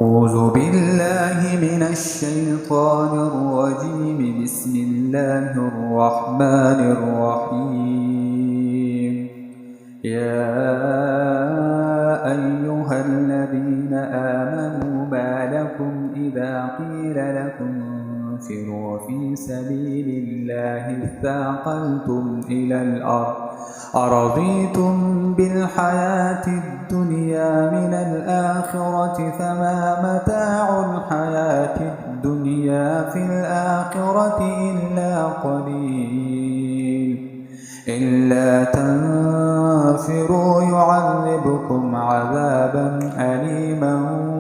أعوذ بالله من الشيطان الرجيم. بسم الله الرحمن الرحيم. يا أيها الذين آمنوا ما لكم إذا قيل لكم انفروا في سبيل الله اثاقلتم إلى الأرض أرضيتم بالحياة الدنيا من الآخرة فما متاع الحياة الدنيا في الآخرة إلا قليل. إلا تنفروا يعذبكم عذابا أليما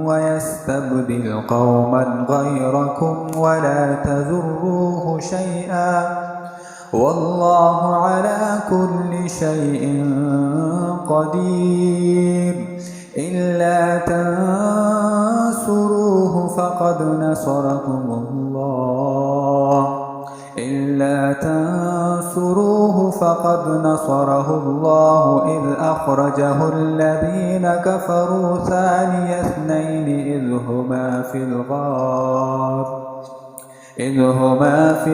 ويستبدل قوما غيركم ولا تضروه شيئا والله على كل شيء قدير. إلا تنصروه فقد نصره الله إذ أخرجه الذين كفروا ثاني اثنين إذ هما في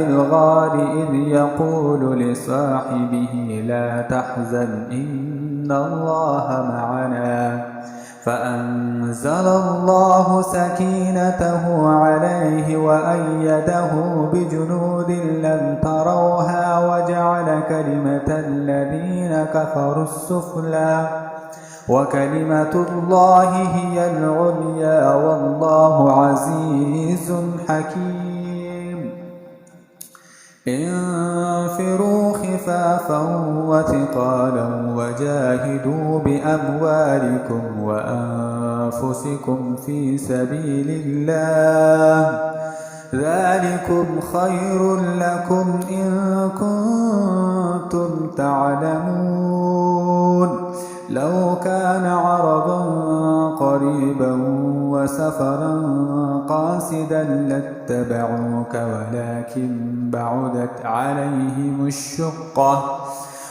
الغار إذ يقول لصاحبه لا تحزن إن الله معنا فأنزل الله سكينته عليه وأيده بجنود لم تروها وجعل كلمة الذين كفروا السفلى وكلمة الله هي العليا والله عزيز حكيم. انفروا خفافا وثقالا وجاهدوا بأموالكم وأنفسكم في سبيل الله ذلكم خير لكم إن كنتم تعلمون. لو كان عرضا قريبا وسفرا قاصدا لاتبعوك ولكن بعدت عليهم الشقة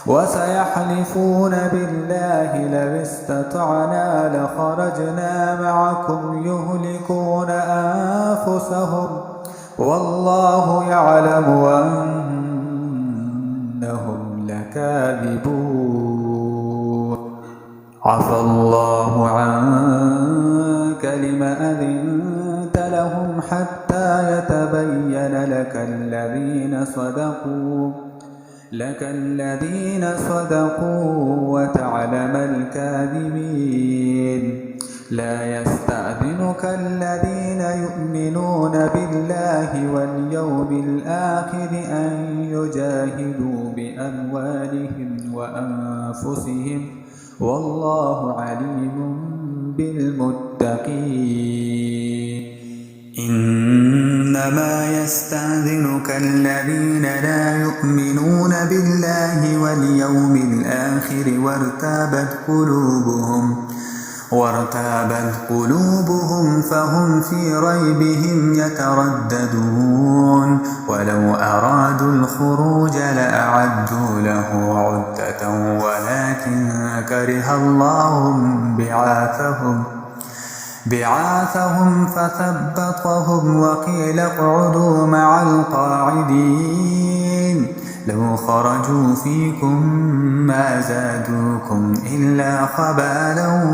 وسيحلفون بالله لو استطعنا لخرجنا معكم يهلكون أنفسهم والله يعلم وأنهم لكاذبون. عفى الله عنك لم أذنت لهم حتى يتبين لك الذين صدقوا وتعلم الكاذبين. لا يستأذنك الذين يؤمنون بالله واليوم الآخر أن يجاهدوا بأموالهم وأنفسهم والله عليم بالمتقين. إنما يستأذنك الذين لا يؤمنون بالله واليوم الآخر وارتابت قلوبهم فهم في ريبهم يترددون. ولو أرادوا الخروج لأعدوا له عدة ولكن كره الله بعاثهم فثبطهم وقيل اقعدوا مع القاعدين. لو خرجوا فيكم ما زادوكم إلا خبالا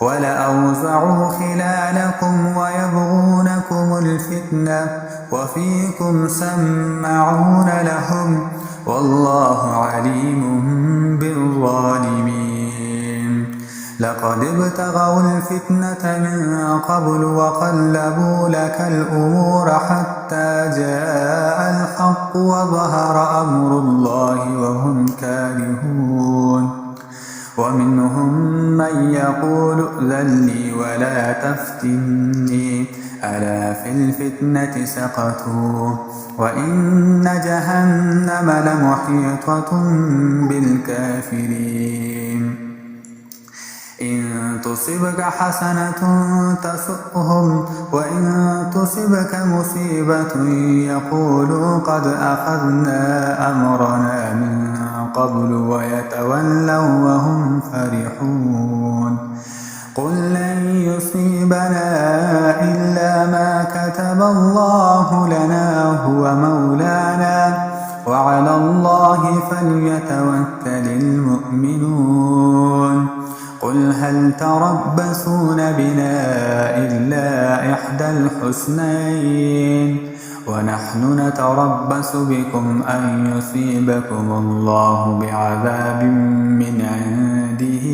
ولأوزعوا خلالكم ويبغونكم الفتنة وفيكم سماعون لهم والله عليم بالظالمين. لقد ابتغوا الفتنة من قبل وقلبوا لك الأمور حتى جاء الحق وظهر أمر الله وهم كارهون. ومنهم من يقول ائذن لي ولا تفتني ألا في الفتنة سقطوا وإن جهنم لمحيطة بالكافرين. إن تصبك حسنة تسؤهم وإن تصبك مصيبة يقولوا قد أخذنا أمرنا من قبل ويتولوا وهم فرحون. يصيبنا إلا ما كتب الله لنا هو مولانا وعلى الله فليتوكل المؤمنون قل هل تربصون بنا إلا إحدى الحسنيين ونحن نتربص بكم أن يصيبكم الله بعذاب من عنده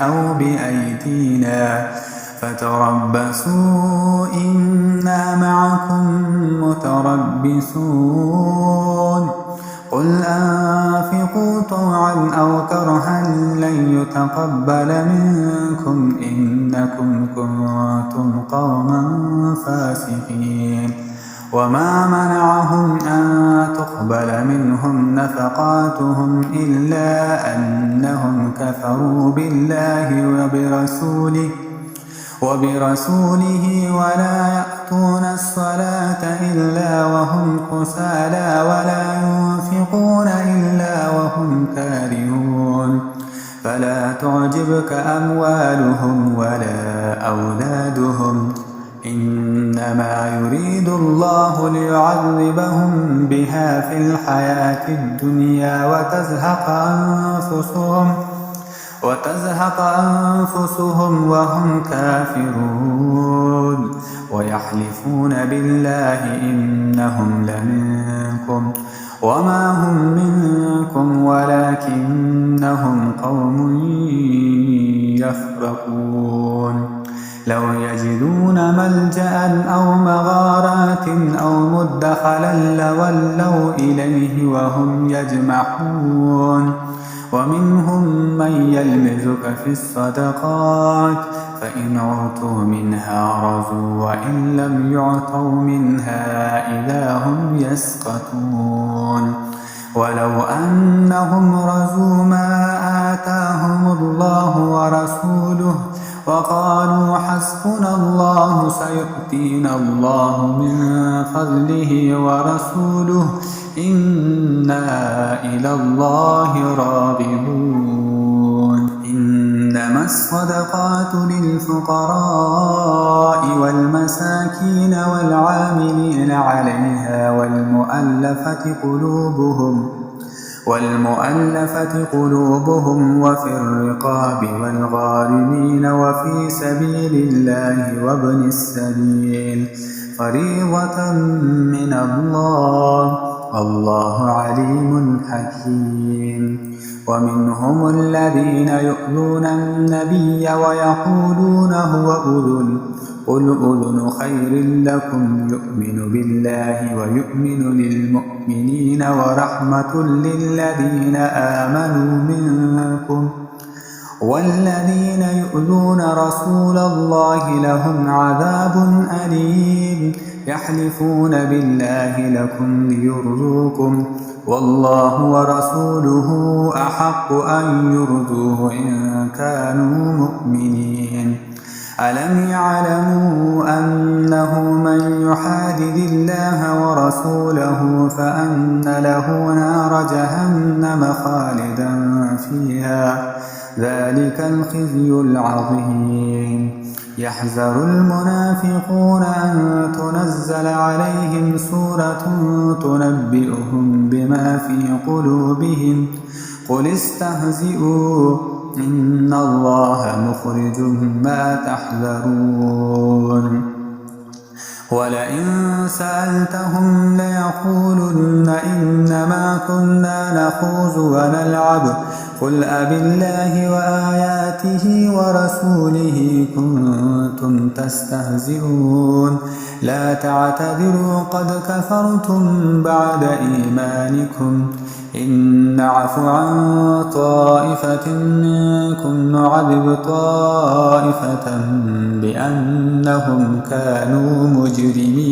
أو بأيدينا فتربصوا إنا معكم متربصون قل أنفقوا طوعا أو كرها لن يتقبل منكم إنكم كنتم قوما فاسقين وما منعهم أن تقبل منهم نفقاتهم إلا أنهم كفروا بالله وبرسوله ولا يأتون الصلاة إلا وهم كسالى ولا ينفقون إلا وهم كارهون فلا تعجبك أموالهم ولا أولادهم إنما يريد الله ليعذبهم بها في الحياة الدنيا وتزهق أنفسهم وهم كافرون ويحلفون بالله إنهم لمنكم وما هم منكم ولكنهم قوم يفرقون لو يجدون ملجأ أو مغارات أو مدخلا لولوا إليه وهم يجمحون ومنهم من يلمزك في الصدقات فإن عطوا منها رضوا وإن لم يعطوا منها إذا هم يسقطون ولو أنهم رضوا ما آتاهم الله ورسوله وقالوا حسبنا الله سيؤتينا الله من فضله ورسوله إنا إلى الله راغبون إنما الصدقات للفقراء والمساكين والعاملين عليها والمؤلفة قلوبهم وفي الرقاب والغارمين وفي سبيل الله وابن السبيل فريضة من الله والله عليم حكيم ومنهم الذين يؤذون النبي ويقولون هو أذن قل أذن خير لكم يؤمن بالله ويؤمن للمؤمنين ورحمة للذين آمنوا منكم والذين يؤذون رسول الله لهم عذاب أليم يحلفون بالله لكم ليرضوكم والله ورسوله أحق أن يرضوه إن كانوا مؤمنين ألم يعلموا أنه من يحادد الله ورسوله فأن له نار جهنم خالدا فيها ذلك الخزي العظيم يحذر المنافقون أن تنزل عليهم سورة تنبئهم بما في قلوبهم قل استهزئوا إن الله مخرج ما تحذرون ولئن سألتهم ليقولن إنما كنا نخوض ونلعب قل أبالله وآياته ورسوله كنتم تستهزئون لا تعتذروا قد كفرتم بعد إيمانكم إن نعف عن طائفة منكم نعذب طائفة بأنهم كانوا مجرمين